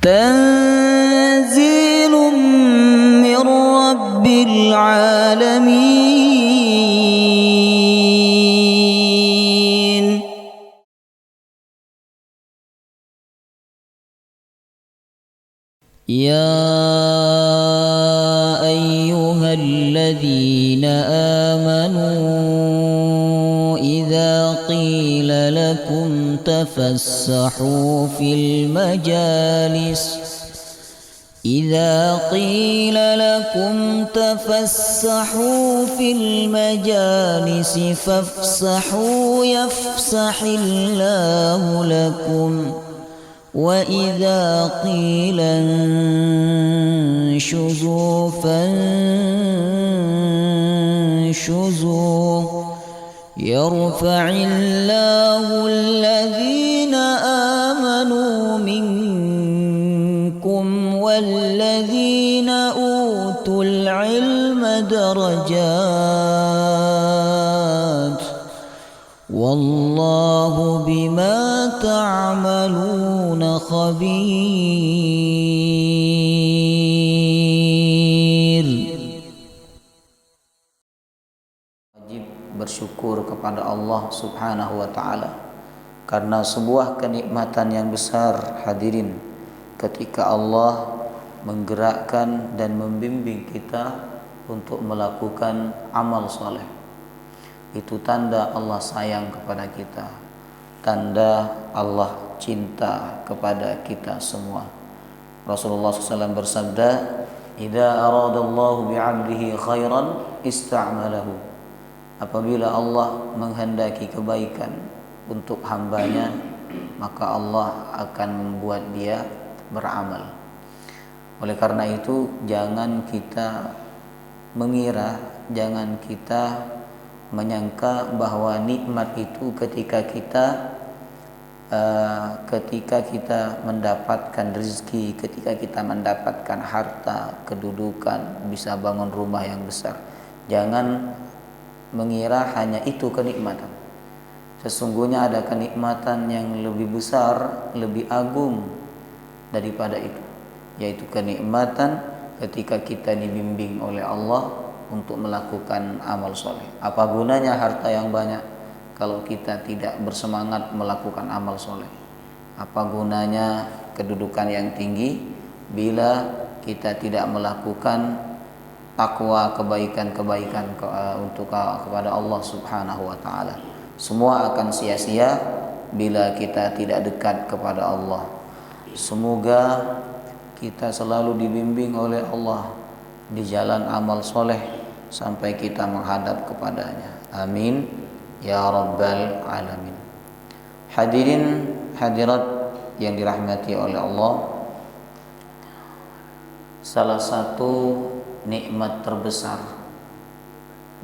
تنزيل من رب العالمين. يا أيها الذين آمنوا إذا قيل لكم تفسحوا في المجالس فافسحوا يفسح الله لكم وإذا قيل انشزوا فانشزوا يرفع الله الذين آمنوا منكم والذين أوتوا العلم درجات والله بما تعملون خبير. Wajib bersyukur kepada Allah Subhanahu wa taala karena sebuah kenikmatan yang besar, hadirin, ketika Allah menggerakkan dan membimbing kita untuk melakukan amal soleh. Itu tanda Allah sayang kepada kita, tanda Allah cinta kepada kita semua. Rasulullah SAW bersabda, "Idza aradallahu bi'abdihi khairan ista'malahu." Apabila Allah menghendaki kebaikan untuk hambanya, maka Allah akan membuat dia beramal. Oleh karena itu, jangan kita mengira, jangan kita menyangka bahwa nikmat itu ketika kita mendapatkan rezeki, ketika kita mendapatkan harta, kedudukan, bisa bangun rumah yang besar. Jangan mengira hanya itu kenikmatan. Sesungguhnya ada kenikmatan yang lebih besar, lebih agung daripada itu, yaitu kenikmatan ketika kita dibimbing oleh Allah untuk melakukan amal soleh. Apa gunanya harta yang banyak kalau kita tidak bersemangat melakukan amal soleh? Apa gunanya kedudukan yang tinggi bila kita tidak melakukan takwa, kebaikan-kebaikan kepada Allah Subhanahu wa taala? Semua akan sia-sia bila kita tidak dekat kepada Allah. Semoga kita selalu dibimbing oleh Allah di jalan amal soleh sampai kita menghadap kepadanya. Amin ya rabbal alamin. Hadirin hadirat yang dirahmati oleh Allah, salah satu nikmat terbesar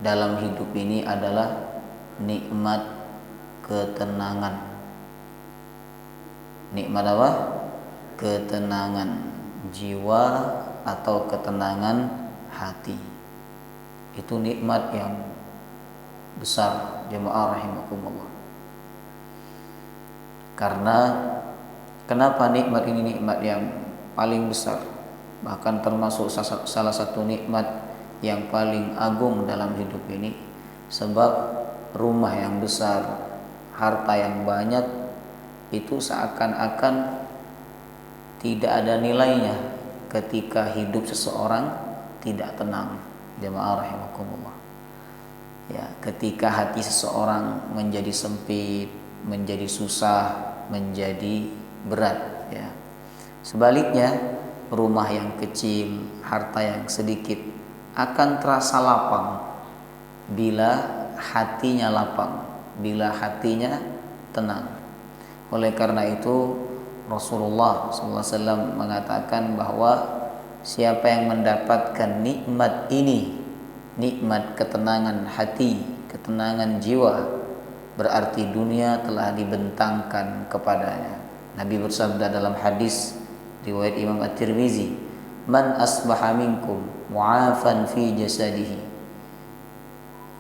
dalam hidup ini adalah nikmat ketenangan. Nikmat apa? Ketenangan jiwa atau ketenangan hati. Itu nikmat yang besar, jemaah rahimakumullah. Karena kenapa nikmat ini nikmat yang paling besar, bahkan termasuk salah satu nikmat yang paling agung dalam hidup ini? Sebab rumah yang besar, harta yang banyak itu seakan-akan tidak ada nilainya ketika hidup seseorang tidak tenang. Jemaah rahimakumullah. Ya, ketika hati seseorang menjadi sempit, menjadi susah, menjadi berat, ya. Sebaliknya, rumah yang kecil, harta yang sedikit akan terasa lapang bila hatinya lapang, bila hatinya tenang. Oleh karena itu, Rasulullah SAW mengatakan bahwa siapa yang mendapatkan nikmat ini, nikmat ketenangan hati, ketenangan jiwa, berarti dunia telah dibentangkan kepadanya. Nabi bersabda dalam hadis riwayat Imam At-Tirmizi, "Man asbaha minkum mu'afan fi jasadihi,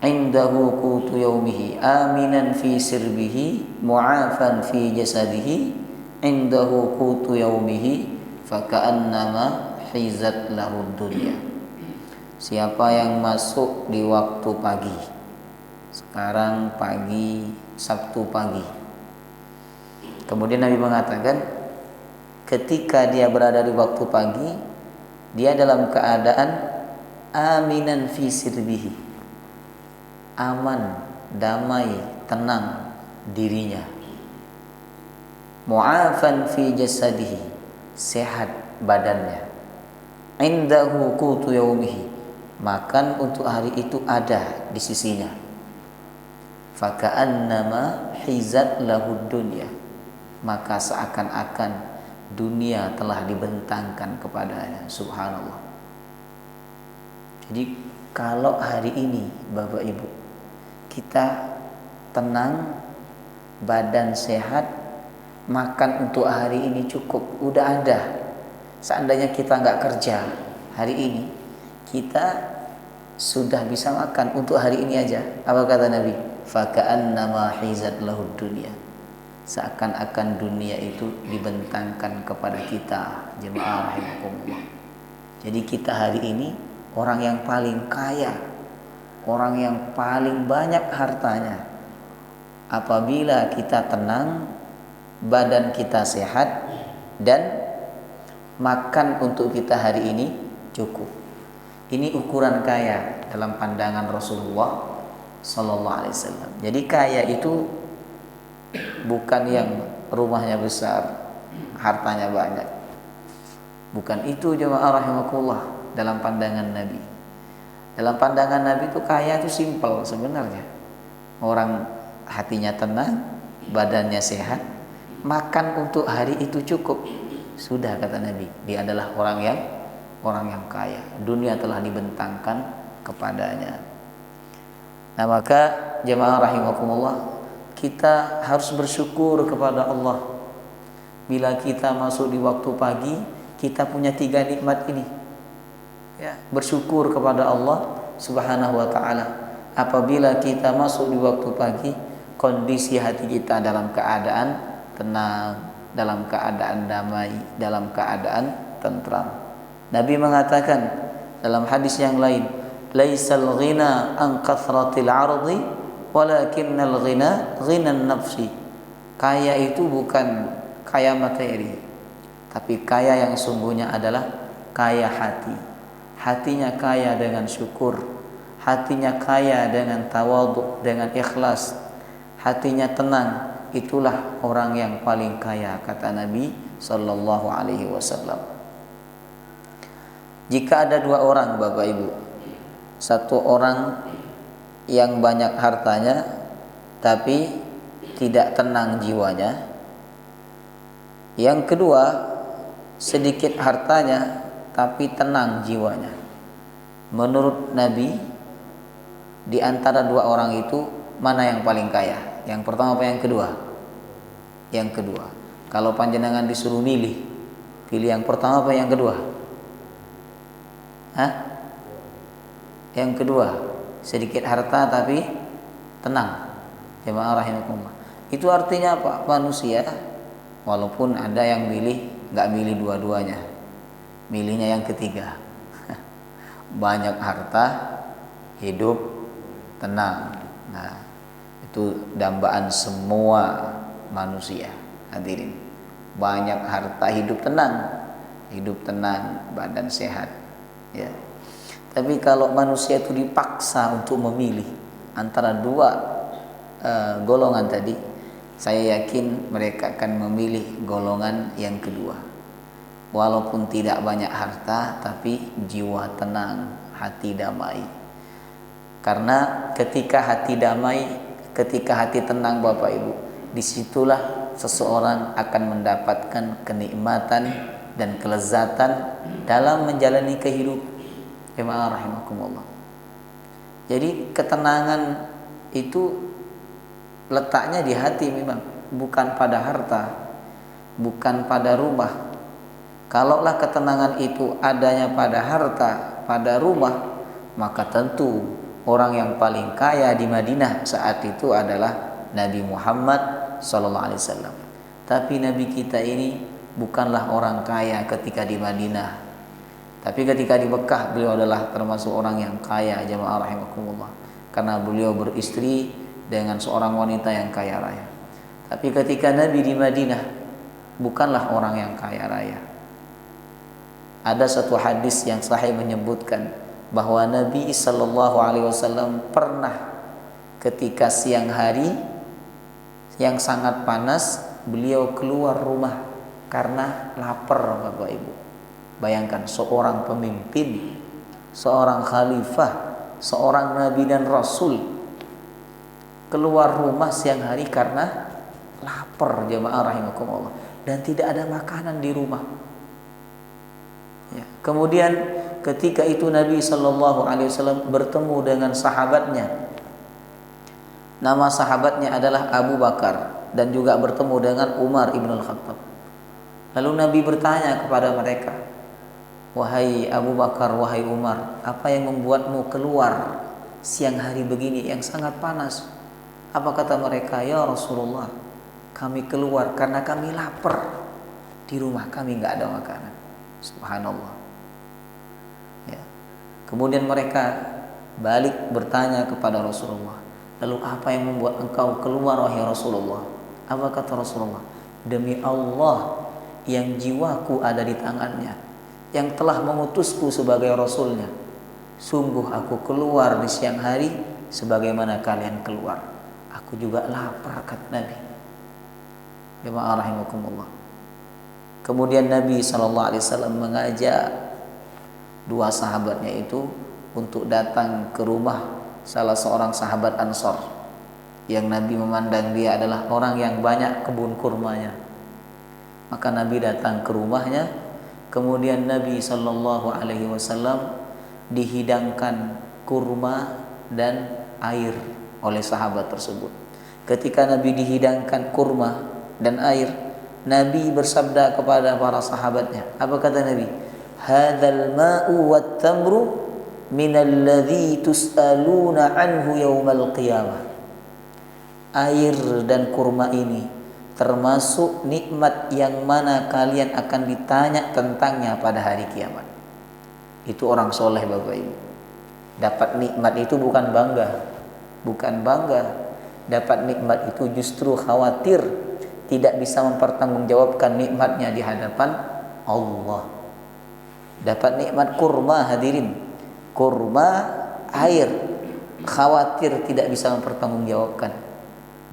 indahu qutu yaumihi, aminan fi sirbihi, mu'afan fi jasadihi, indahu qutu yaumihi, faka'annama hizat lahud dunya. Siapa yang masuk di waktu pagi, sekarang pagi, Sabtu pagi, kemudian Nabi mengatakan ketika dia berada di waktu pagi, dia dalam keadaan aminan fi sirbihi, aman, damai, tenang dirinya, mu'afan fi jasadihi, sehat badannya, indahu qutu yaumihi, makan untuk hari itu ada di sisinya, faka'annama hizat lahud dunya, maka seakan-akan dunia telah dibentangkan kepadanya. Subhanallah. Jadi kalau hari ini Bapak Ibu kita tenang, badan sehat, makan untuk hari ini cukup, udah ada. Seandainya kita nggak kerja hari ini, kita sudah bisa makan untuk hari ini aja. Apa kata Nabi? Faka'annama hizat lahud dunya, seakan-akan dunia itu dibentangkan kepada kita. Jemaah rahimakumullah. Jadi kita hari ini orang yang paling kaya, orang yang paling banyak hartanya, apabila kita tenang, badan kita sehat, dan makan untuk kita hari ini cukup. Ini ukuran kaya dalam pandangan Rasulullah Sallallahu Alaihi Wasallam. Jadi kaya itu bukan yang rumahnya besar, hartanya banyak. Bukan itu jemaah rahimakumullah dalam pandangan Nabi. Dalam pandangan Nabi itu kaya itu simpel sebenarnya. Orang hatinya tenang, badannya sehat, makan untuk hari itu cukup. Sudah kata Nabi, dia adalah orang yang kaya. Dunia telah dibentangkan kepadanya. Nah, maka jemaah rahimakumullah, kita harus bersyukur kepada Allah. Bila kita masuk di waktu pagi, kita punya 3 nikmat ini. Ya, bersyukur kepada Allah Subhanahu wa taala. Apabila kita masuk di waktu pagi, kondisi hati kita dalam keadaan tenang, dalam keadaan damai, dalam keadaan tentram. Nabi mengatakan dalam hadis yang lain, laisal ghina an kathratil ardi walakinnal ghina ghinan nafsi. Kaya itu bukan kaya materi, tapi kaya yang sungguhnya adalah kaya hati. Hatinya kaya dengan syukur, hatinya kaya dengan tawadhu, dengan ikhlas, hatinya tenang. Itulah orang yang paling kaya, kata Nabi Sallallahu Alaihi Wasallam. Jika ada 2 orang Bapak Ibu, satu orang yang banyak hartanya tapi tidak tenang jiwanya, yang kedua sedikit hartanya tapi tenang jiwanya. Menurut Nabi, di antara 2 orang itu mana yang paling kaya? Yang pertama apa yang kedua? Yang kedua. Kalau panjenengan disuruh milih, pilih yang pertama apa yang kedua? Hah? Yang kedua, sedikit harta tapi tenang. Jemaah rahimakumullah. Itu artinya apa? Manusia walaupun ada yang milih, nggak milih dua-duanya, milihnya yang ketiga. Banyak harta, hidup tenang. Nah, itu dambaan semua manusia. Hadirin, banyak harta, hidup tenang, badan sehat. Ya. Tapi kalau manusia itu dipaksa untuk memilih antara 2 golongan tadi, saya yakin mereka akan memilih golongan yang kedua. Walaupun tidak banyak harta, tapi jiwa tenang, hati damai. Karena ketika hati damai, ketika hati tenang Bapak Ibu, disitulah seseorang akan mendapatkan kenikmatan dan kelezatan dalam menjalani kehidupan. Jemaah rahimakumullah. Jadi ketenangan itu letaknya di hati memang, bukan pada harta, bukan pada rumah. Kalaulah ketenangan itu adanya pada harta, pada rumah, maka tentu orang yang paling kaya di Madinah saat itu adalah Nabi Muhammad SAW. Tapi Nabi kita ini bukanlah orang kaya ketika di Madinah. Tapi ketika di Mekah beliau adalah termasuk orang yang kaya, jamaah rahimakumullah. Karena beliau beristri dengan seorang wanita yang kaya raya. Tapi ketika Nabi di Madinah bukanlah orang yang kaya raya. Ada satu hadis yang sahih menyebutkan bahwa Nabi sallallahu alaihi wasallam pernah ketika siang hari yang sangat panas beliau keluar rumah karena lapar, Bapak Ibu. Bayangkan seorang pemimpin, seorang khalifah, seorang nabi dan rasul keluar rumah siang hari karena lapar, jemaah rahimakumullah, dan tidak ada makanan di rumah. Ya. Kemudian ketika itu Nabi sallallahu alaihi wasallam bertemu dengan sahabatnya. Nama sahabatnya adalah Abu Bakar dan juga bertemu dengan Umar ibn al-Khattab. Lalu Nabi bertanya kepada mereka, "Wahai Abu Bakar, wahai Umar, apa yang membuatmu keluar siang hari begini yang sangat panas?" Apa kata mereka? "Ya Rasulullah, kami keluar karena kami lapar. Di rumah kami nggak ada makanan." Subhanallah. Ya. Kemudian mereka balik bertanya kepada Rasulullah, "Lalu apa yang membuat engkau keluar wahai Rasulullah?" Apa kata Rasulullah? "Demi Allah yang jiwaku ada di tangannya, yang telah mengutusku sebagai Rasulnya, sungguh aku keluar di siang hari sebagaimana kalian keluar. Aku juga lapar," kata Nabi. Jemaah rahimakumullah. Kemudian Nabi SAW mengajak dua sahabatnya itu untuk datang ke rumah salah seorang sahabat Ansor yang Nabi memandang dia adalah orang yang banyak kebun kurmanya. Maka Nabi datang ke rumahnya. Kemudian Nabi SAW dihidangkan kurma dan air oleh sahabat tersebut. Ketika Nabi dihidangkan kurma dan air, Nabi bersabda kepada para sahabatnya. Apa kata Nabi? "Hadzal ma'u wat tamru minalladzi tus'aluna anhu yaumal qiyamah." Air dan kurma ini termasuk nikmat yang mana kalian akan ditanya tentangnya pada hari kiamat. Itu orang soleh, Bapak Ibu. Dapat nikmat itu bukan bangga, bukan bangga. Dapat nikmat itu justru khawatir tidak bisa mempertanggungjawabkan nikmatnya di hadapan Allah. Dapat nikmat kurma, hadirin, kurma air, khawatir tidak bisa mempertanggungjawabkan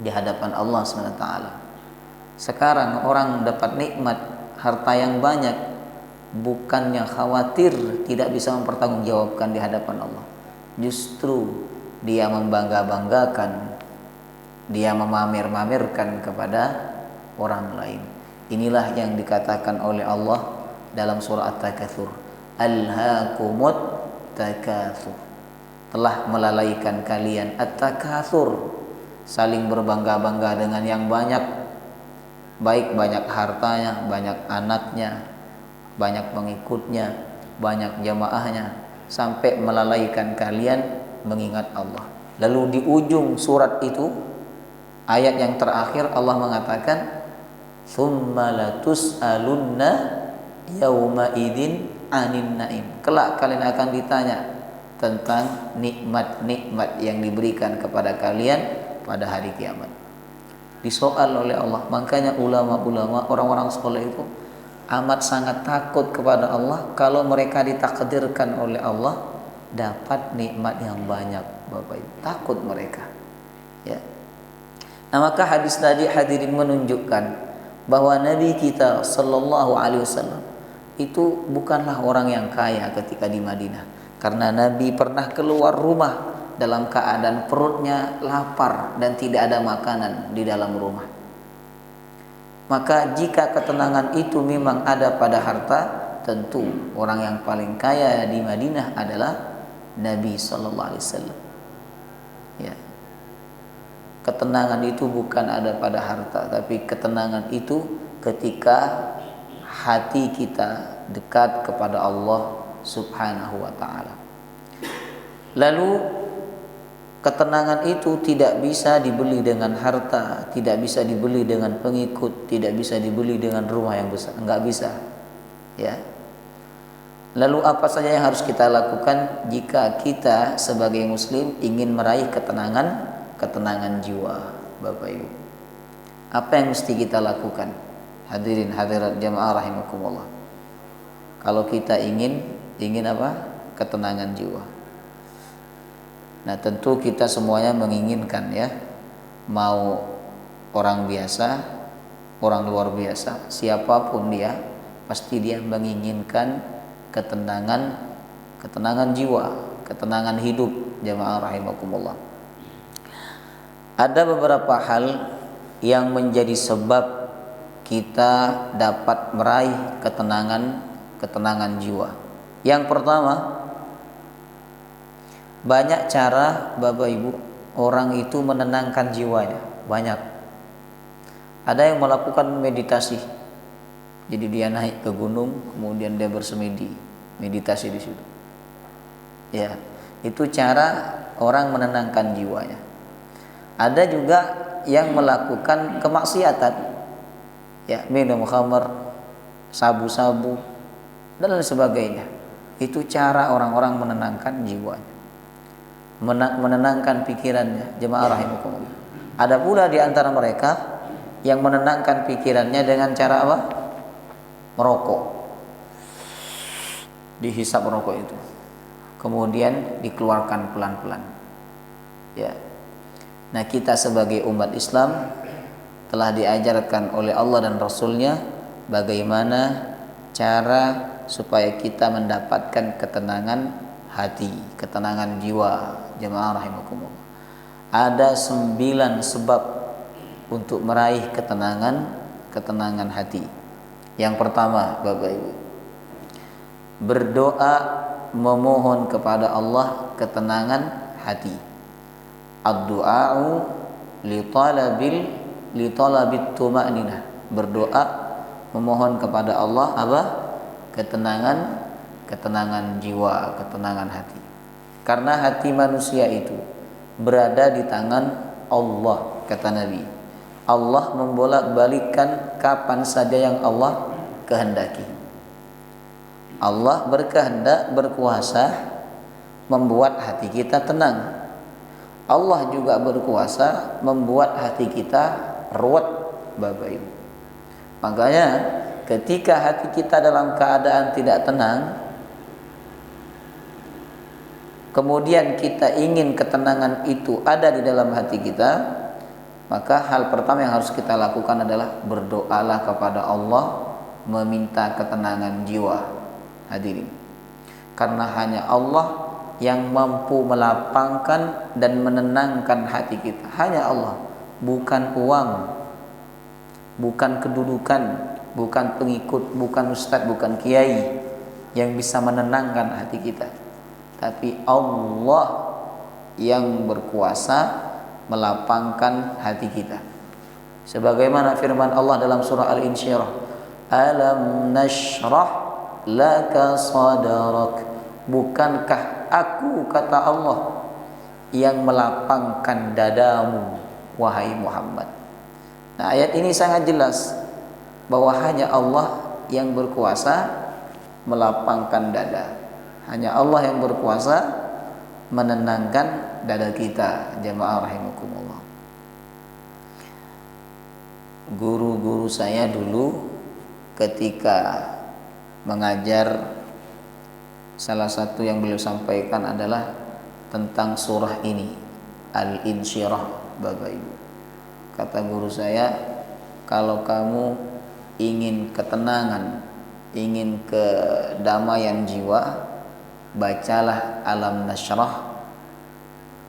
di hadapan Allah SWT. Sekarang orang dapat nikmat harta yang banyak, bukannya khawatir tidak bisa mempertanggungjawabkan di hadapan Allah, justru dia membangga-banggakan, dia memamer-mamerkan kepada orang lain. Inilah yang dikatakan oleh Allah dalam surah At-Takatsur, "Alhaakumut takatsur." Telah melalaikan kalian at-takatsur, saling berbangga-bangga dengan yang banyak, baik banyak hartanya, banyak anaknya, banyak pengikutnya, banyak jamaahnya, sampai melalaikan kalian mengingat Allah. Lalu di ujung surat itu, ayat yang terakhir, Allah mengatakan, "Tsumma latus'alunna yauma idzin 'anin na'im." Kelak kalian akan ditanya tentang nikmat-nikmat yang diberikan kepada kalian pada hari kiamat. Disoal oleh Allah. Makanya ulama-ulama, orang-orang soleh itu amat sangat takut kepada Allah kalau mereka ditakdirkan oleh Allah dapat nikmat yang banyak, Bapak Ibu. Takut mereka. Ya. Nah, maka hadis tadi, hadirin, menunjukkan bahwa Nabi kita sallallahu alaihi wasallam itu bukanlah orang yang kaya ketika di Madinah, karena Nabi pernah keluar rumah dalam keadaan perutnya lapar dan tidak ada makanan di dalam rumah. Maka jika ketenangan itu memang ada pada harta, tentu orang yang paling kaya di Madinah adalah Nabi sallallahu alaihi wasallam. Ya. Ketenangan itu bukan ada pada harta, tapi ketenangan itu ketika hati kita dekat kepada Allah Subhanahu wa taala. Lalu Ketenangan itu tidak bisa dibeli dengan harta, tidak bisa dibeli dengan pengikut, tidak bisa dibeli dengan rumah yang besar, enggak bisa. Ya. Lalu apa saja yang harus kita lakukan jika kita sebagai muslim ingin meraih ketenangan jiwa, Bapak Ibu? Apa yang mesti kita lakukan? Hadirin hadirat jamaah rahimakumullah. Kalau kita ingin apa? Ketenangan jiwa. Nah, tentu kita semuanya menginginkan ya, mau orang biasa, orang luar biasa, siapapun dia, pasti dia menginginkan ketenangan jiwa, ketenangan hidup, jamaah rahimakumullah. Ada beberapa hal yang menjadi sebab kita dapat meraih ketenangan jiwa. Yang pertama, banyak cara Bapak Ibu orang itu menenangkan jiwanya, banyak. Ada yang melakukan meditasi. Jadi dia naik ke gunung, kemudian dia bersemedi, meditasi di situ. Ya, itu cara orang menenangkan jiwanya. Ada juga yang melakukan kemaksiatan. Ya, minum khamar, sabu-sabu dan lain sebagainya. Itu cara orang-orang menenangkan jiwanya, menenangkan pikirannya, jemaah rahimakumullah. Ada pula di antara mereka yang menenangkan pikirannya dengan cara apa? Merokok. Dihisap rokok itu, kemudian dikeluarkan pelan-pelan. Ya. Nah, kita sebagai umat Islam telah diajarkan oleh Allah dan Rasulnya bagaimana cara supaya kita mendapatkan ketenangan hati, ketenangan jiwa, jemaah rahimakumullah. Ada 9 sebab untuk meraih ketenangan hati. Yang pertama, Bapak Ibu, berdoa memohon kepada Allah ketenangan hati. Ad-du'a'u li talabit tuma'ninah. Berdoa memohon kepada Allah apa? Ketenangan jiwa, ketenangan hati. Karena hati manusia itu berada di tangan Allah, kata Nabi. Allah membolak-balikkan kapan saja yang Allah kehendaki. Allah berkehendak, berkuasa membuat hati kita tenang. Allah juga berkuasa membuat hati kita ruwet, Bapak Ibu. Makanya ketika hati kita dalam keadaan tidak tenang, kemudian kita ingin ketenangan itu ada di dalam hati kita, maka hal pertama yang harus kita lakukan adalah berdoalah kepada Allah, meminta ketenangan jiwa. Hadirin, karena hanya Allah yang mampu melapangkan dan menenangkan hati kita. Hanya Allah, bukan uang, bukan kedudukan, bukan pengikut, bukan ustadz, bukan kiai yang bisa menenangkan hati kita. Tapi Allah yang berkuasa melapangkan hati kita. Sebagaimana firman Allah dalam surah Al-Insyirah, alam nashrah laka sadrak. Bukankah aku, kata Allah, yang melapangkan dadamu, wahai Muhammad. Nah, ayat ini sangat jelas bahwa hanya Allah yang berkuasa melapangkan dada. Hanya Allah yang berkuasa menenangkan dada kita, jamaah rahimakumullah. Guru-guru saya dulu ketika mengajar, salah satu yang beliau sampaikan adalah tentang surah ini, Al-Insyirah, Bapak Ibu. Kata guru saya, kalau kamu ingin ketenangan, ingin kedamaian jiwa, bacalah Alam Nashrah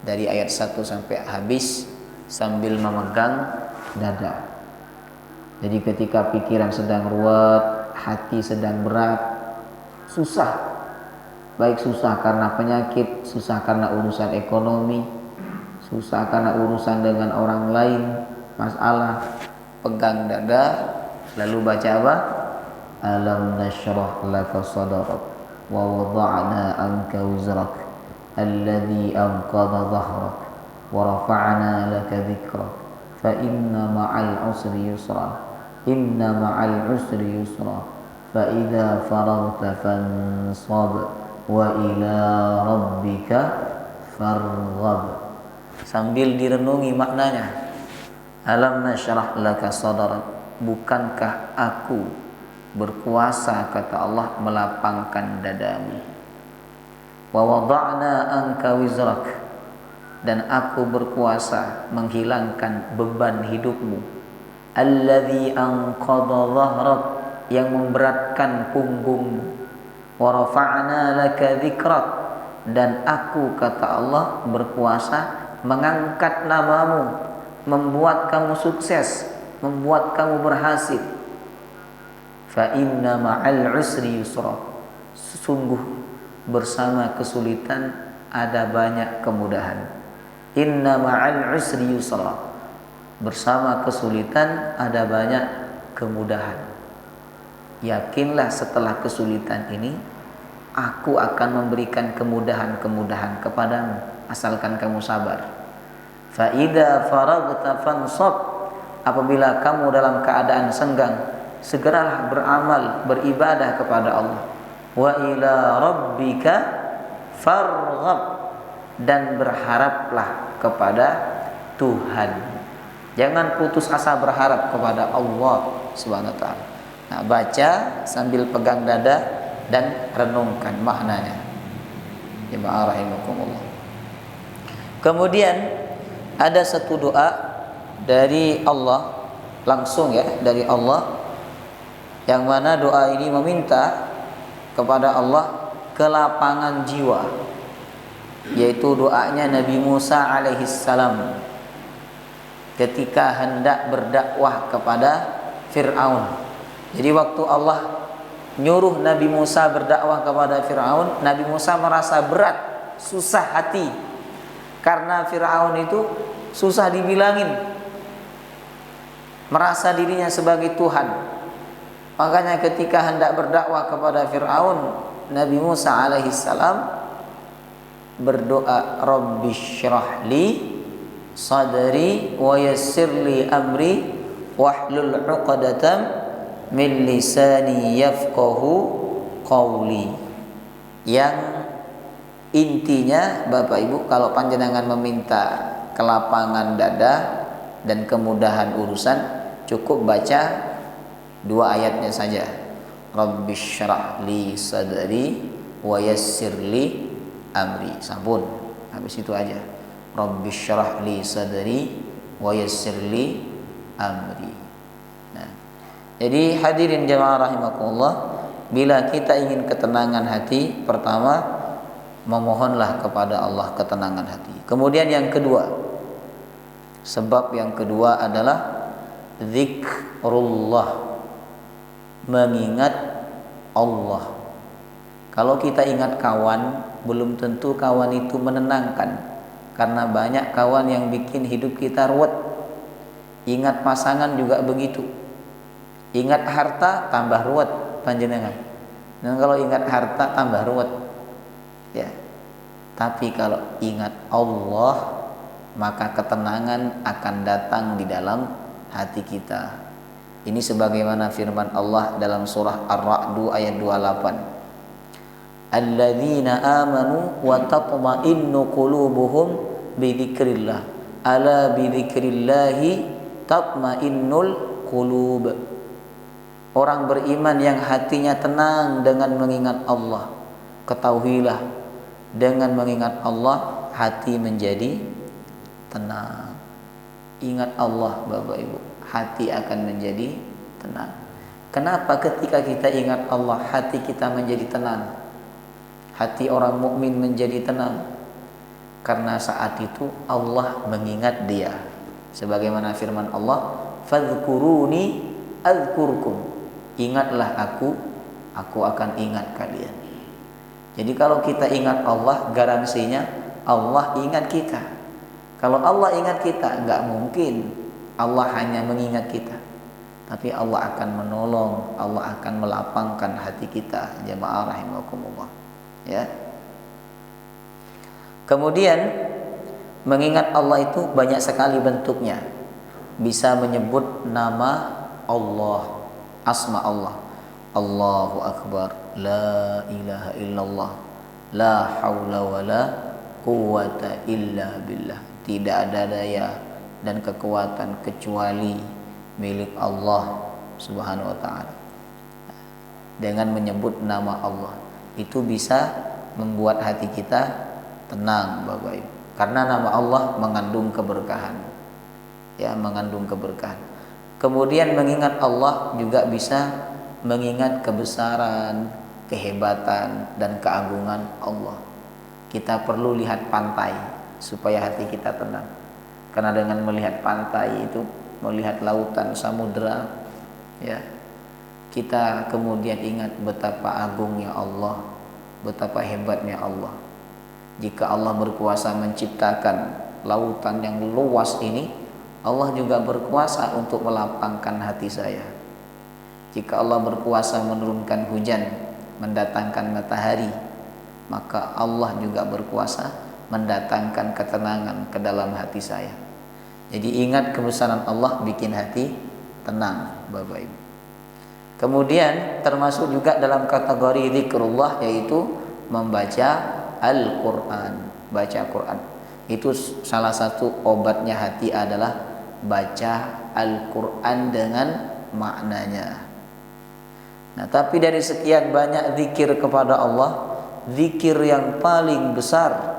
dari ayat 1 sampai habis sambil memegang dada. Jadi ketika pikiran sedang ruwet, hati sedang berat, susah, baik susah karena penyakit, susah karena urusan ekonomi, susah karena urusan dengan orang lain, masalah, pegang dada, lalu baca apa? Alam nashrah laka sadrak wa wada'na anka wizrak alladhi anqadha dhahrak wa rafa'na laka dzikrak fa inna ma'al usri yusra inna ma'al usri yusra fa idza faraghta fansab wa ila rabbika farghab. Sambil direnungi maknanya, alam nasyrah laka sadrak, bukankah aku berkuasa, kata Allah, melapangkan dadamu. Wa wada'na anka wizrak, dan aku berkuasa menghilangkan beban hidupmu. Alladzi anqadha dhahrak, yang memberatkan punggungmu. Wa rafa'na laka dzikrak, dan aku, kata Allah, berkuasa mengangkat namamu, membuat kamu sukses, membuat kamu berhasil. Fa inna ma'al usri yusra, sungguh bersama kesulitan ada banyak kemudahan. Inna ma'al usri yusra, bersama kesulitan ada banyak kemudahan. Yakinlah setelah kesulitan ini aku akan memberikan kemudahan-kemudahan kepadamu, asalkan kamu sabar. Fa idza faraghta fansab, apabila kamu dalam keadaan senggang, segeralah beramal, beribadah kepada Allah. Wa ila rabbika farghab, dan berharaplah kepada Tuhan. Jangan putus asa berharap kepada Allah Subhanahu wa taala. Nah, baca sambil pegang dada dan renungkan maknanya. Jemaah rahimakumullah. Kemudian ada satu doa dari Allah, langsung ya, dari Allah, yang mana doa ini meminta kepada Allah kelapangan jiwa, yaitu doanya Nabi Musa alaihissalam ketika hendak berdakwah kepada Fir'aun. Jadi waktu Allah nyuruh Nabi Musa berdakwah kepada Fir'aun, Nabi Musa merasa berat, susah hati, karena Fir'aun itu susah dibilangin, merasa dirinya sebagai Tuhan. Makanya ketika hendak berdakwah kepada Fir'aun, Nabi Musa alaihissalam berdoa, Rabbi syrah li sadri wa yassir li amri wahlul 'uqdatam min lisani yafqahu qawli. Yang intinya, Bapak Ibu, kalau panjenengan meminta kelapangan dada dan kemudahan urusan, cukup baca dua ayatnya saja. Rabbi syrah li sadri wa yassir li amri. Sampun, habis itu aja. Rabbi syrah li sadri wa yassir li amri. Nah, jadi hadirin jemaah rahimakumullah, bila kita ingin ketenangan hati, pertama memohonlah kepada Allah ketenangan hati. Kemudian yang kedua, sebab yang kedua adalah zikrullah, mengingat Allah. Kalau kita ingat kawan, belum tentu kawan itu menenangkan, karena banyak kawan yang bikin hidup kita ruwet. Ingat pasangan juga begitu. Ingat harta tambah ruwet panjenengan. Dan kalau ingat harta tambah ruwet. Ya. Tapi kalau ingat Allah, maka ketenangan akan datang di dalam hati kita. Ini sebagaimana firman Allah dalam surah Ar-Ra'd ayat 28. Alladzina amanu wa tatma'innu qulubuhum bidzikrillah. Ala bidzikrillahi tatma'innul qulub. Orang beriman yang hatinya tenang dengan mengingat Allah. Ketahuilah, dengan mengingat Allah hati menjadi tenang. Ingat Allah Bapak Ibu, hati akan menjadi tenang. Kenapa ketika kita ingat Allah hati kita menjadi tenang? Hati orang mukmin menjadi tenang karena saat itu Allah mengingat dia. Sebagaimana firman Allah, fadhkuruni adzkurkum. Ingatlah aku akan ingat kalian. Jadi kalau kita ingat Allah, garansinya Allah ingat kita. Kalau Allah ingat kita, enggak mungkin Allah hanya mengingat kita, tapi Allah akan menolong, Allah akan melapangkan hati kita. Jemaah rahimakumullah. Ya. Kemudian Mengingat Allah itu banyak sekali bentuknya. Bisa menyebut nama Allah, asma Allah. Allahu Akbar, la ilaha illallah, la haula wa la quwata illa billah. Tidak ada daya dan kekuatan kecuali milik Allah Subhanahu wa taala. Dengan menyebut nama Allah itu bisa membuat hati kita tenang, Bapak Ibu. Karena nama Allah mengandung keberkahan. Ya, mengandung keberkahan. Kemudian mengingat Allah juga bisa mengingat kebesaran, kehebatan dan keagungan Allah. Kita perlu lihat pantai supaya hati kita tenang. Karena dengan melihat pantai itu, melihat lautan, samudera, ya, kita kemudian ingat betapa agungnya Allah, betapa hebatnya Allah. Jika Allah berkuasa menciptakan lautan yang luas ini, Allah juga berkuasa untuk melapangkan hati saya. Jika Allah berkuasa menurunkan hujan, mendatangkan matahari, maka Allah juga berkuasa mendatangkan ketenangan ke dalam hati saya. Jadi ingat kebesaran Allah bikin hati tenang, Bapak Ibu. Kemudian termasuk juga dalam kategori zikrullah, yaitu membaca Al-Quran. Baca Quran itu salah satu obatnya hati adalah baca Al-Quran dengan maknanya. Nah, tapi dari sekian banyak zikir kepada Allah, zikir yang paling besar,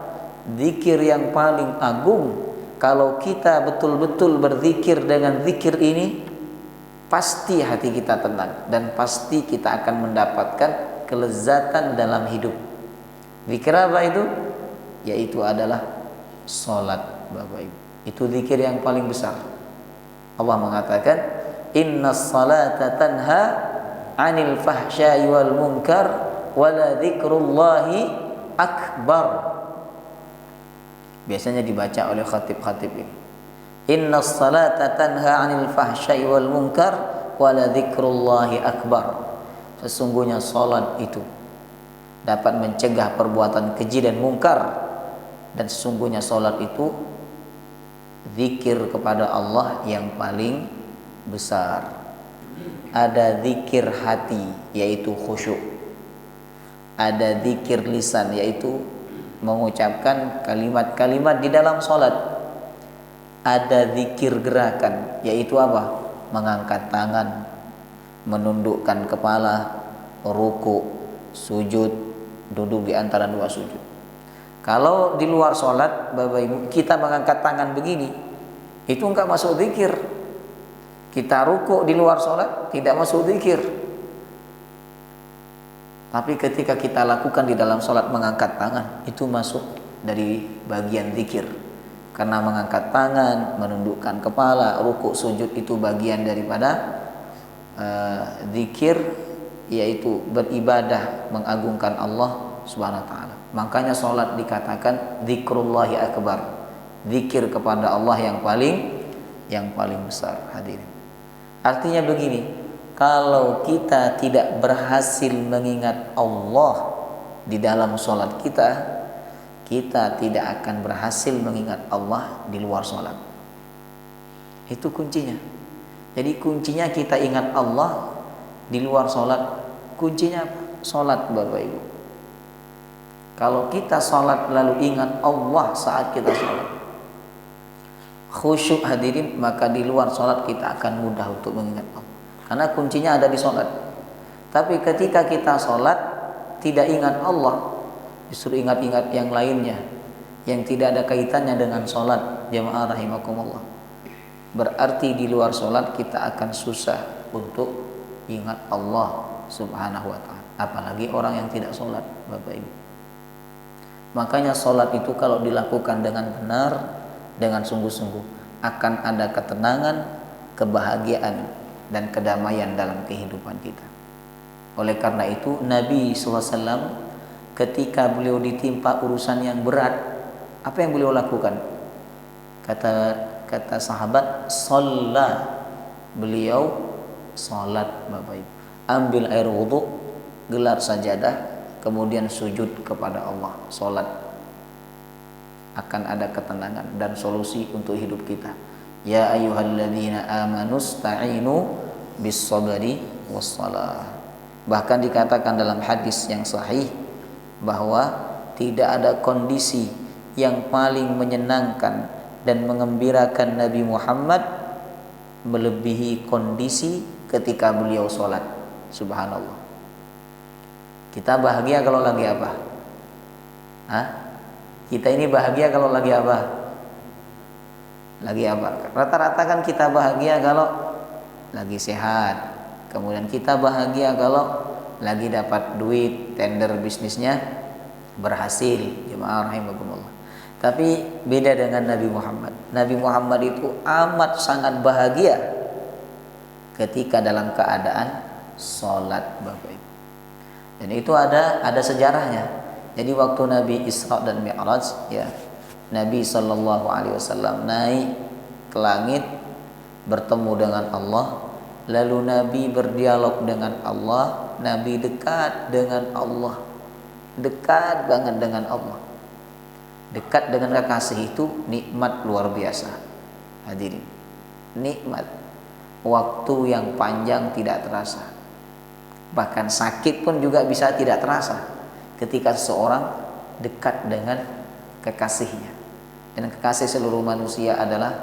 zikir yang paling agung, kalau kita betul-betul berzikir dengan zikir ini, pasti hati kita tenang dan pasti kita akan mendapatkan kelezatan dalam hidup. Zikir apa itu? Yaitu adalah salat, Bapak Ibu. Itu zikir yang paling besar. Allah mengatakan, "Innas salata tanha 'anil fahsya'i wal munkar wa la dzikrullahi akbar." Biasanya dibaca oleh khatib-khatib ini. Innas salata tanha 'anil fahsya'i wal munkar wa la dzikrullahi akbar. Sesungguhnya salat itu dapat mencegah perbuatan keji dan mungkar, dan sesungguhnya salat itu zikir kepada Allah yang paling besar. Ada zikir hati yaitu khusyuk, ada zikir lisan yaitu mengucapkan kalimat-kalimat di dalam salat, ada zikir gerakan yaitu apa? Mengangkat tangan, menundukkan kepala, ruku, sujud, duduk di antara dua sujud. Kalau di luar sholat, Bapak Ibu, kita mengangkat tangan begini, itu enggak masuk zikir. Kita ruku di luar sholat, tidak masuk zikir. Tapi ketika kita lakukan di dalam sholat mengangkat tangan, itu masuk dari bagian zikir. Karena mengangkat tangan, menundukkan kepala, ruku, sujud itu bagian daripada zikir, yaitu beribadah mengagungkan Allah Subhanahu wa taala. Makanya salat dikatakan zikrullahi akbar. Zikir kepada Allah yang paling besar, hadirin. Artinya begini, kalau kita tidak berhasil mengingat Allah di dalam salat kita, kita tidak akan berhasil mengingat Allah di luar salat. Itu kuncinya. Jadi kuncinya kita ingat Allah di luar sholat. Kuncinya sholat, Bapak Ibu. Kalau kita sholat lalu ingat Allah saat kita sholat, khusyuk, hadirin, maka di luar sholat kita akan mudah untuk mengingat Allah. Karena kuncinya ada di sholat. Tapi ketika kita sholat tidak ingat Allah, justru ingat-ingat yang lainnya yang tidak ada kaitannya dengan sholat, jamaah rahimakumullah, berarti di luar sholat kita akan susah untuk ingat Allah Subhanahu wa ta'ala. Apalagi orang yang tidak sholat, Bapak Ibu. Makanya sholat itu kalau dilakukan dengan benar, dengan sungguh-sungguh, akan ada ketenangan, kebahagiaan dan kedamaian dalam kehidupan kita. Oleh karena itu Nabi SAW ketika beliau ditimpa urusan yang berat, apa yang beliau lakukan? Kata sahabat, sholat. Beliau sholat, Bapak Ibu. Ambil air wudhu, gelar sajadah, kemudian sujud kepada Allah, sholat. akan ada ketenangan dan solusi untuk hidup kita. Ya ayyuhalladzina amanu sta'inu bis sabri was salah. Bahkan dikatakan dalam hadis yang sahih bahwa tidak ada kondisi yang paling menyenangkan dan mengembirakan Nabi Muhammad melebihi kondisi ketika beliau sholat. Subhanallah. Kita bahagia kalau lagi apa? Hah? Kita ini bahagia kalau lagi apa? Lagi apa? Rata-rata kan kita bahagia kalau lagi sehat. Kemudian kita bahagia kalau lagi dapat duit, tender bisnisnya berhasil. Jemaah rahimakumullah. Tapi beda dengan Nabi Muhammad. Nabi Muhammad itu amat sangat bahagia ketika dalam keadaan sholat, Bapak Ibu. Dan itu ada sejarahnya. Jadi waktu Nabi Isra dan Mi'raj, ya, Nabi Shallallahu Alaihi Wasallam naik ke langit bertemu dengan Allah, lalu Nabi berdialog dengan Allah, Nabi dekat dengan Allah, dekat banget dengan Allah. Dekat dengan kekasih itu nikmat luar biasa. Hadirin, nikmat. Waktu yang panjang tidak terasa. Bahkan sakit pun juga bisa tidak terasa ketika seseorang dekat dengan kekasihnya. Dan kekasih seluruh manusia adalah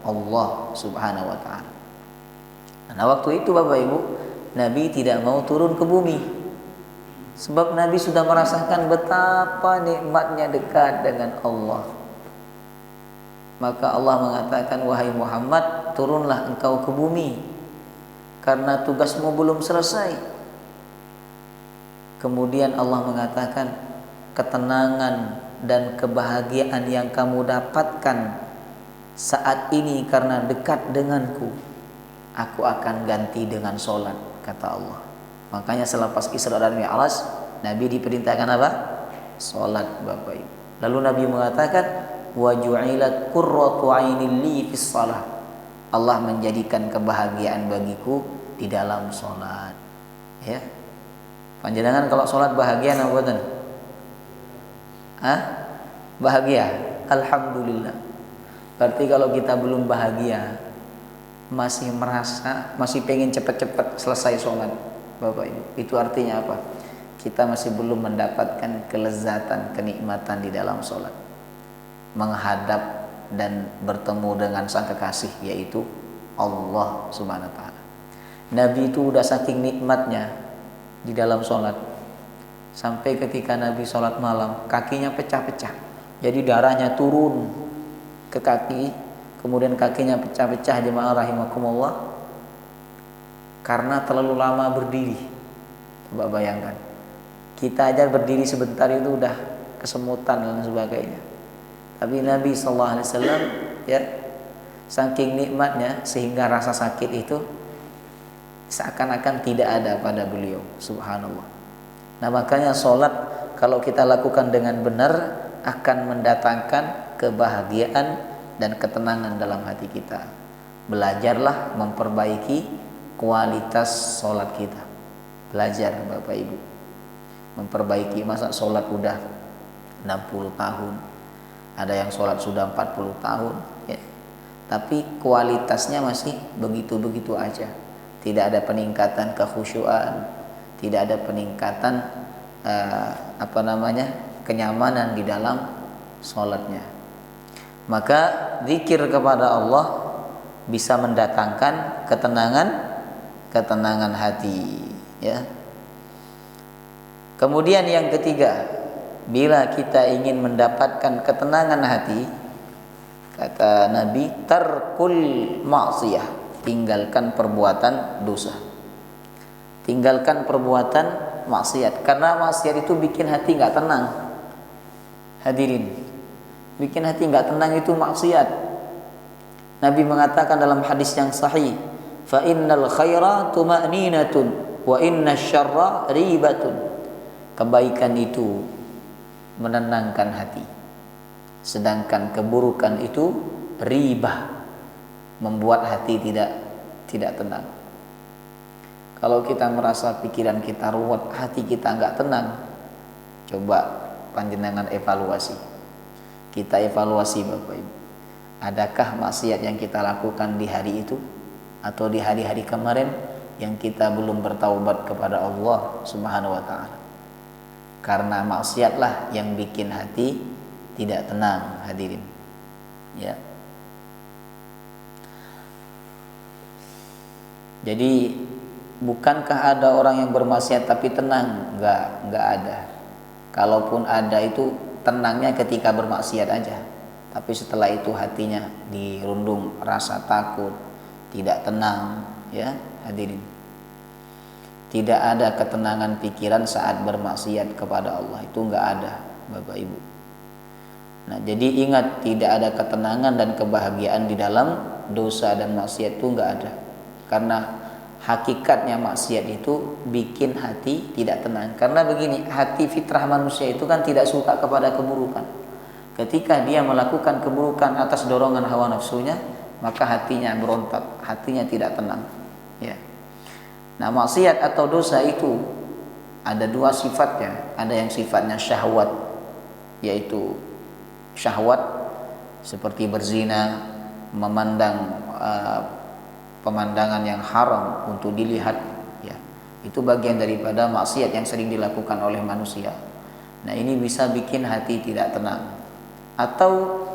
Allah Subhanahu wa taala. Nah, waktu itu Bapak Ibu, Nabi tidak mau turun ke bumi. Sebab Nabi sudah merasakan betapa nikmatnya dekat dengan Allah. Maka Allah mengatakan, wahai Muhammad, turunlah engkau ke bumi karena tugasmu belum selesai. Kemudian Allah mengatakan, ketenangan dan kebahagiaan yang kamu dapatkan saat ini karena dekat denganku, aku akan ganti dengan sholat, kata Allah. Makanya selepas Isra dan Mi'raj, Nabi diperintahkan apa? Sholat, Bapak Ibu. Lalu Nabi mengatakan, wa ju'ilat qurratu 'aini li fis shalah. Allah menjadikan kebahagiaan bagiku di dalam sholat. Ya. Panjenengan kalau sholat bahagia napa mboten? Bahagia. Alhamdulillah. Berarti kalau kita belum bahagia, masih merasa, masih pengen cepat-cepat selesai sholat, Bapak Ibu, itu artinya apa? Kita masih belum mendapatkan kelezatan, kenikmatan di dalam sholat, menghadap dan bertemu dengan sang kekasih, yaitu Allah Subhanahu wa ta'ala. Nabi itu udah saking nikmatnya di dalam sholat, sampai ketika Nabi sholat malam, kakinya pecah-pecah, jadi darahnya turun ke kaki, kemudian kakinya pecah-pecah, jemaah rahimakumullah, karena terlalu lama berdiri. Coba bayangkan, kita aja berdiri sebentar itu udah kesemutan dan sebagainya. Tapi Nabi SAW, ya, saking nikmatnya sehingga rasa sakit itu seakan-akan tidak ada pada beliau. Subhanallah. Nah, makanya sholat kalau kita lakukan dengan benar akan mendatangkan kebahagiaan dan ketenangan dalam hati kita. Belajarlah memperbaiki kualitas sholat kita. Belajar Bapak Ibu memperbaiki. Masa sholat udah 60 tahun, ada yang sholat sudah 40 tahun, ya, tapi kualitasnya masih begitu-begitu aja. Tidak ada peningkatan kekhusyuan, tidak ada peningkatan kenyamanan di dalam sholatnya. Maka zikir kepada Allah bisa mendatangkan ketenangan hati, ya. Kemudian yang ketiga, bila kita ingin mendapatkan ketenangan hati, kata Nabi, tarkul ma'siyah, tinggalkan perbuatan dosa, tinggalkan perbuatan maksiat, karena maksiat itu bikin hati nggak tenang. Hadirin, bikin hati nggak tenang itu maksiat. Nabi mengatakan dalam hadis yang sahih, fa innal khaira tuma'ninatun wa inna syarra ribatun. Kebaikan itu menenangkan hati, sedangkan keburukan itu ribah, membuat hati tidak tenang. Kalau kita merasa pikiran kita ruwet, hati kita nggak tenang, coba panjenengan evaluasi. Kita evaluasi Bapak Ibu. Adakah maksiat yang kita lakukan di hari itu atau di hari-hari kemarin yang kita belum bertaubat kepada Allah Subhanahu wa taala? Karena maksiatlah yang bikin hati tidak tenang, hadirin. Ya. Jadi bukankah ada orang yang bermaksiat tapi tenang? Enggak ada. Kalaupun ada itu tenangnya ketika bermaksiat aja. Tapi setelah itu hatinya dirundung rasa takut, tidak tenang, ya, hadirin. Tidak ada ketenangan pikiran saat bermaksiat kepada Allah. Itu enggak ada, Bapak Ibu. Nah, jadi ingat, tidak ada ketenangan dan kebahagiaan di dalam dosa dan maksiat itu enggak ada. Karena hakikatnya maksiat itu bikin hati tidak tenang. Karena begini, hati fitrah manusia itu kan tidak suka kepada keburukan. Ketika dia melakukan keburukan atas dorongan hawa nafsunya, maka hatinya berontak, hatinya tidak tenang. Ya. Nah, maksiat atau dosa itu ada dua sifatnya. Ada yang sifatnya syahwat, yaitu syahwat seperti berzina, memandang pemandangan yang haram untuk dilihat, ya. Itu bagian daripada maksiat yang sering dilakukan oleh manusia. Nah, ini bisa bikin hati tidak tenang. Atau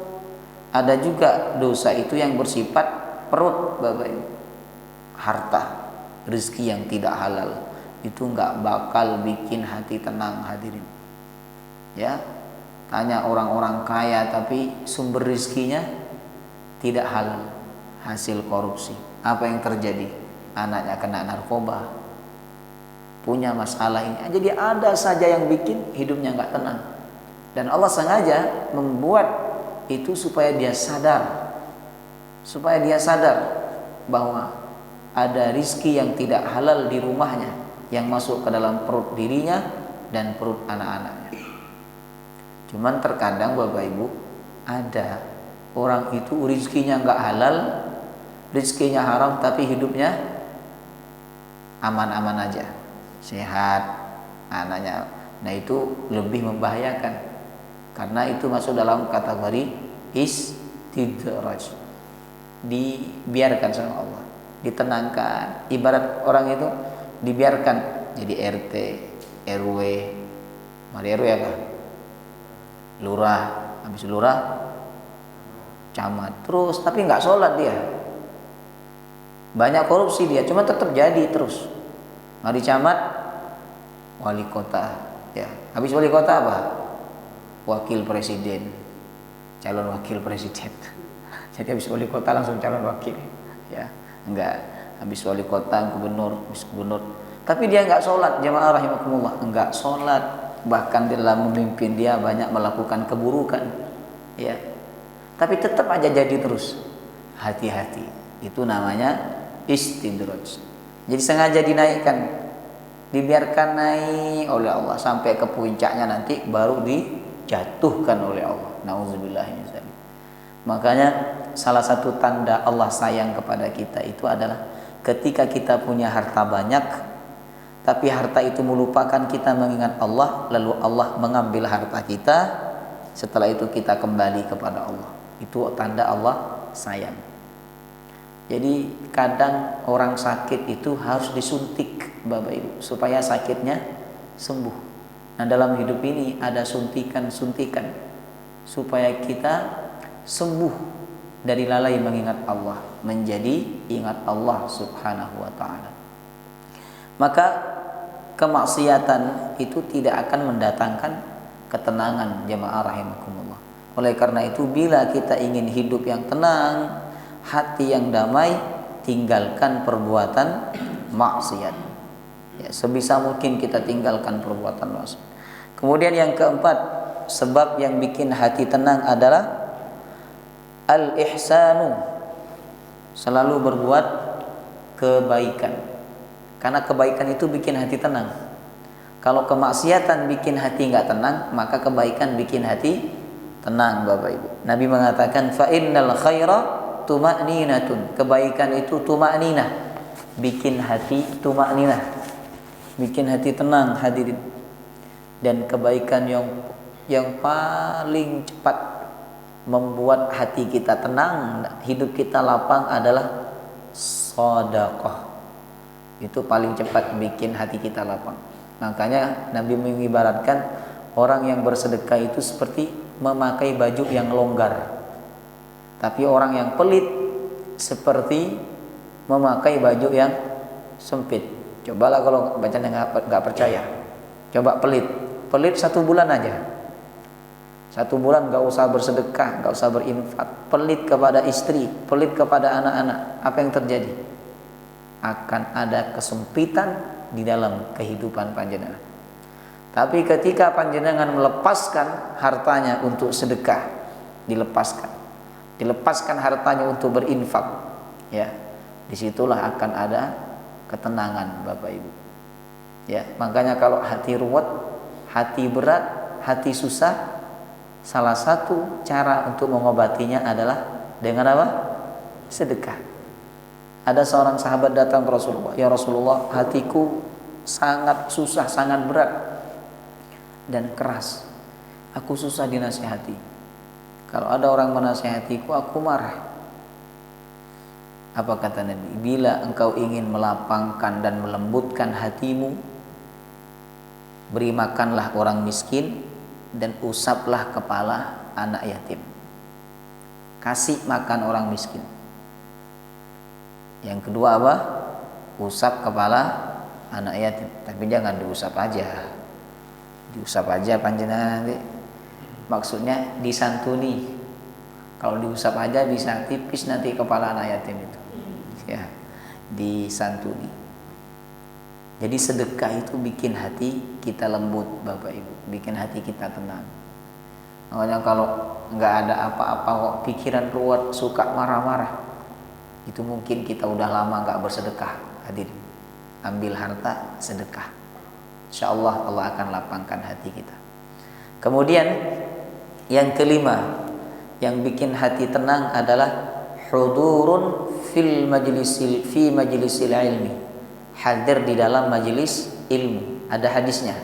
ada juga dosa itu yang bersifat perut, Bapak Ibu. Harta, rezeki yang tidak halal itu enggak bakal bikin hati tenang, hadirin. Ya. Tanya orang-orang kaya tapi sumber rezekinya tidak halal, hasil korupsi. Apa yang terjadi? Anaknya kena narkoba, punya masalah ini. Jadi ada saja yang bikin hidupnya enggak tenang. Dan Allah sengaja membuat itu supaya dia sadar, bahwa ada rizki yang tidak halal di rumahnya yang masuk ke dalam perut dirinya dan perut anak-anaknya. Cuman terkadang Bapak Ibu, ada orang itu rizkinya nggak halal, rizkinya haram, tapi hidupnya aman-aman aja, sehat, anaknya. Nah, itu lebih membahayakan. Karena itu masuk dalam kategori istidraj, dibiarkan sama Allah, ditenangkan. Ibarat orang itu dibiarkan jadi RT, RW, mari RW apa? Lurah, habis lurah camat, terus tapi nggak sholat dia, banyak korupsi dia, cuma tetap jadi terus. Mari camat, wali kota, ya, habis wali kota apa? Wakil presiden, calon wakil presiden. Jadi habis wali kota langsung calon wakil, ya, enggak. Habis wali kota gubernur, habis gubernur. Tapi dia enggak sholat, jamaah rahimakumullah, enggak sholat. Bahkan dalam memimpin dia banyak melakukan keburukan, ya. Tapi tetap aja jadi terus. Hati-hati, itu namanya istidraj. Jadi sengaja dinaikkan, dibiarkan naik oleh Allah sampai ke puncaknya, nanti baru dijatuhkan oleh Allah. Nauzubillah min dzalik. Makanya salah satu tanda Allah sayang kepada kita itu adalah ketika kita punya harta banyak, tapi harta itu melupakan kita mengingat Allah, lalu Allah mengambil harta kita, setelah itu kita kembali kepada Allah. Itu tanda Allah sayang. Jadi kadang orang sakit itu harus disuntik, Bapak Ibu, supaya sakitnya sembuh. Nah, dalam hidup ini ada suntikan-suntikan supaya kita sembuh dari lalai mengingat Allah, menjadi ingat Allah Subhanahu wa ta'ala. Maka kemaksiatan itu tidak akan mendatangkan ketenangan, jemaah rahimakumullah. Oleh karena itu, bila kita ingin hidup yang tenang, hati yang damai, tinggalkan perbuatan maksiat. Ya, sebisa mungkin kita tinggalkan perbuatan maksiat. Kemudian yang keempat, sebab yang bikin hati tenang adalah al-ihsanu, selalu berbuat kebaikan. Karena kebaikan itu bikin hati tenang. Kalau kemaksiatan bikin hati nggak tenang, maka kebaikan bikin hati tenang, Bapak Ibu. Nabi mengatakan fa innal khaira tuma'ninatun. Kebaikan itu tuma'ninah, bikin hati tuma'ninah, bikin hati tenang, hadirin. Dan kebaikan yang paling cepat membuat hati kita tenang, hidup kita lapang adalah sedekah. Itu paling cepat bikin hati kita lapang. Makanya Nabi mengibaratkan orang yang bersedekah itu seperti memakai baju yang longgar. Tapi orang yang pelit seperti memakai baju yang sempit. Cobalah kalau bacanya nggak percaya, coba pelit 1 bulan aja, 1 bulan nggak usah bersedekah, nggak usah berinfak, pelit kepada istri, pelit kepada anak-anak, apa yang terjadi? Akan ada kesempitan di dalam kehidupan panjenengan. Tapi ketika panjenengan melepaskan hartanya untuk sedekah, dilepaskan hartanya untuk berinfak, ya, disitulah akan ada ketenangan, Bapak Ibu. Ya, makanya kalau hati ruwet, hati berat, hati susah, salah satu cara untuk mengobatinya adalah dengan apa? Sedekah. Ada seorang sahabat datang ke Rasulullah, "Ya Rasulullah, hatiku sangat susah, sangat berat dan keras. Aku susah dinasihati. Kalau ada orang menasihatiku, aku marah." Apa kata Nabi? "Bila engkau ingin melapangkan dan melembutkan hatimu, beri makanlah orang miskin dan usaplah kepala anak yatim." Kasih makan orang miskin. Yang kedua apa? Usap kepala anak yatim. Tapi jangan diusap aja. Diusap aja panjenengan nanti. Maksudnya disantuni. Kalau diusap aja bisa tipis nanti kepala anak yatim itu. Ya, disantuni. Jadi sedekah itu bikin hati kita lembut, Bapak Ibu, bikin hati kita tenang. Makanya kalau nggak ada apa-apa kok pikiran ruwet, suka marah-marah, itu mungkin kita udah lama nggak bersedekah. Hadirin, ambil harta sedekah, insya Allah Allah akan lapangkan hati kita. Kemudian yang kelima yang bikin hati tenang adalah hudurun fi majlisil ilmi, hadir di dalam majelis ilmu. Ada hadisnya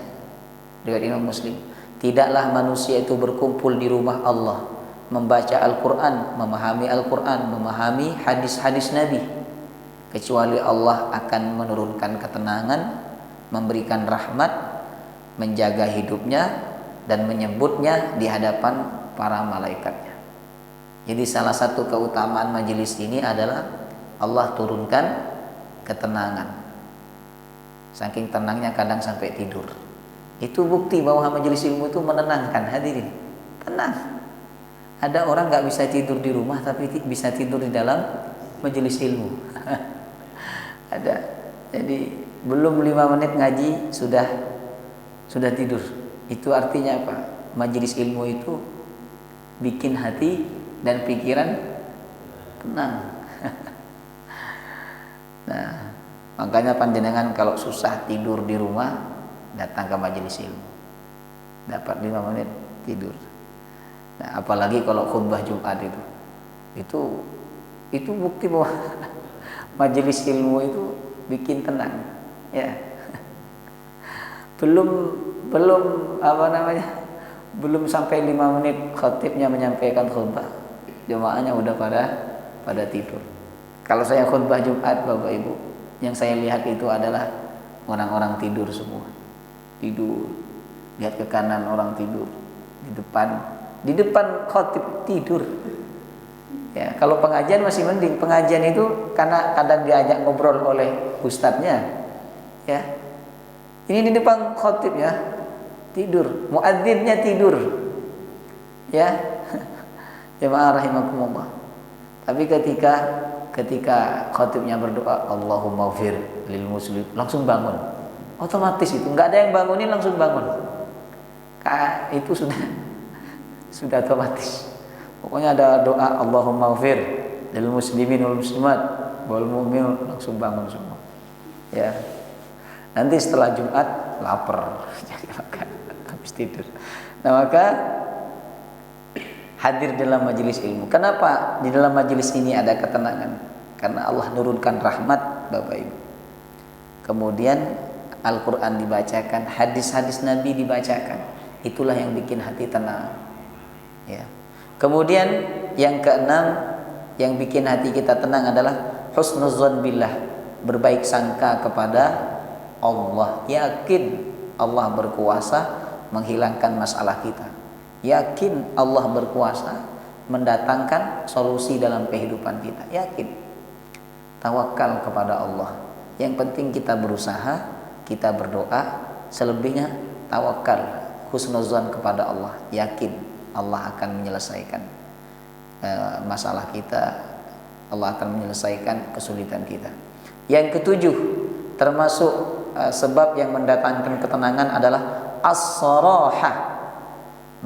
riwayat Imam Muslim, tidaklah manusia itu berkumpul di rumah Allah membaca Al-Quran, memahami hadis-hadis Nabi, kecuali Allah akan menurunkan ketenangan, memberikan rahmat, menjaga hidupnya dan menyebutnya di hadapan para malaikatnya. Jadi salah satu keutamaan majelis ini adalah Allah turunkan ketenangan. Saking tenangnya kadang sampai tidur. Itu bukti bahwa majelis ilmu itu menenangkan, hadirin. Tenang. Ada orang nggak bisa tidur di rumah tapi bisa tidur di dalam majelis ilmu. Ada. Jadi belum 5 menit ngaji sudah tidur. Itu artinya apa? Majelis ilmu itu bikin hati dan pikiran tenang. Nah, makanya panjenengan kalau susah tidur di rumah, datang ke majelis ilmu. Dapat 5 menit tidur. Nah, apalagi kalau khutbah Jumat itu bukti bahwa majelis ilmu itu bikin tenang, ya. Belum sampai 5 menit khatibnya menyampaikan khutbah, jemaahnya udah pada tidur. Kalau saya khutbah Jumat, Bapak Ibu, yang saya lihat itu adalah orang-orang tidur semua. Tidur. Lihat ke kanan orang tidur. Di depan khatib tidur. Ya, kalau pengajian masih mending. Pengajian itu karena kadang diajak ngobrol oleh ustadznya. Ya. Ini di depan khatibnya tidur, muadzinnya tidur. Ya. Jemaah rahimakumullah. Tapi ketika khatibnya berdoa, Allahumma ighfir lil muslim, langsung bangun. Otomatis itu, enggak ada yang bangunin, langsung bangun. Itu sudah otomatis. Pokoknya ada doa Allahumma ighfir lil muslimin wal muslimat wal mu'min, langsung bangun semua. Ya. Nanti setelah Jumat lapar, jadi makan habis tidur. Nah, maka hadir dalam majelis ilmu. Kenapa di dalam majelis ini ada ketenangan? Karena Allah nurunkan rahmat, Bapak Ibu. Kemudian Al-Quran dibacakan, hadis-hadis Nabi dibacakan. Itulah yang bikin hati tenang. Ya. Kemudian yang keenam yang bikin hati kita tenang adalah husnudzon billah, berbaik sangka kepada Allah. Yakin Allah berkuasa menghilangkan masalah kita. Yakin Allah berkuasa mendatangkan solusi dalam kehidupan kita. Yakin. Tawakal kepada Allah. Yang penting kita berusaha, kita berdoa, selebihnya tawakal, husnudzon kepada Allah. Yakin Allah akan menyelesaikan masalah kita, Allah akan menyelesaikan kesulitan kita. Yang ketujuh, termasuk sebab yang mendatangkan ketenangan adalah as-sarahah,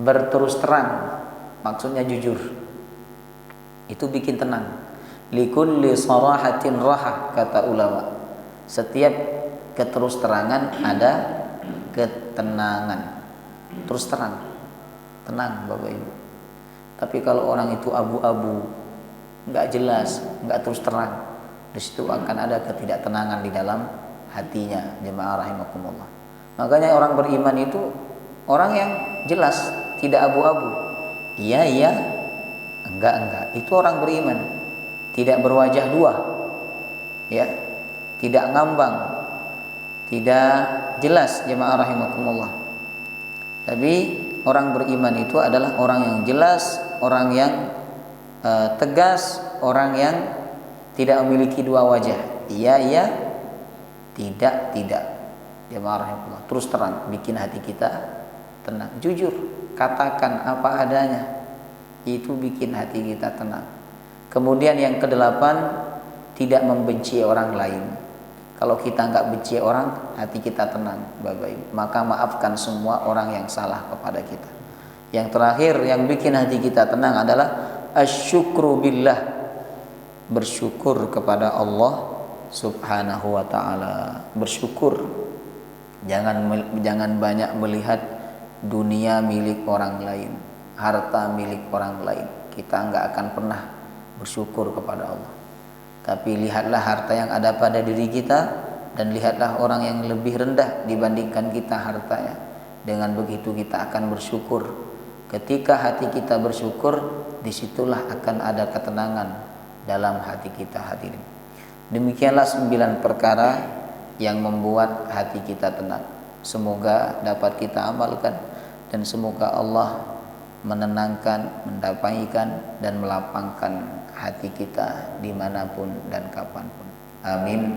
berterus terang, maksudnya jujur. Itu bikin tenang. Likulli sarahatin raha, kata ulama. Setiap keterus terangan ada ketenangan. Terus terang, tenang Bapak Ibu. Tapi kalau orang itu abu-abu, nggak jelas, nggak terus terang, di situ akan ada ketidaktenangan di dalam hatinya. Jemaah rahimakumullah. Makanya orang beriman itu orang yang jelas, tidak abu-abu. Iya, iya, enggak. Itu orang beriman. Tidak berwajah dua, ya, tidak ngambang, tidak jelas. Jemaah rahimakumullah. Tapi orang beriman itu adalah orang yang jelas, orang yang tegas, orang yang tidak memiliki dua wajah. Iya, iya, tidak. Jemaah rahimakumullah. Terus terang, bikin hati kita tenang. Jujur, katakan apa adanya. Itu bikin hati kita tenang. Kemudian yang kedelapan, tidak membenci orang lain. Kalau kita nggak benci orang, hati kita tenang, Bapak Ibu. Maka maafkan semua orang yang salah kepada kita. Yang terakhir yang bikin hati kita tenang adalah asyukru billah, bersyukur kepada Allah Subhanahu wa ta'ala. Bersyukur. Jangan banyak melihat dunia milik orang lain, harta milik orang lain. Kita nggak akan pernah bersyukur kepada Allah. Tapi lihatlah harta yang ada pada diri kita, dan lihatlah orang yang lebih rendah dibandingkan kita hartanya. Dengan begitu kita akan bersyukur. Ketika hati kita bersyukur, disitulah akan ada ketenangan dalam hati kita, hadirin. Demikianlah 9 perkara yang membuat hati kita tenang. Semoga dapat kita amalkan, dan semoga Allah menenangkan, mendamaikan, dan melapangkan hati kita dimanapun dan kapanpun. Amin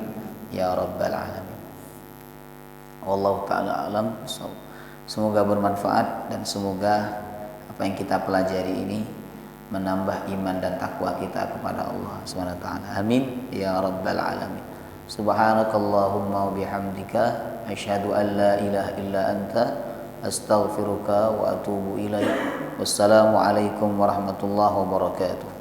ya rabbal alamin. Wallahu ta'ala alam. Semoga bermanfaat, dan semoga apa yang kita pelajari ini menambah iman dan takwa kita kepada Allah Subhanahu wa ta'ala. Amin ya rabbal alamin. Subhanakallahumma wa bihamdika asyhadu an la ilaha illa anta astaghfiruka wa atubu ilaik. Wassalamu alaikum warahmatullahi wabarakatuh.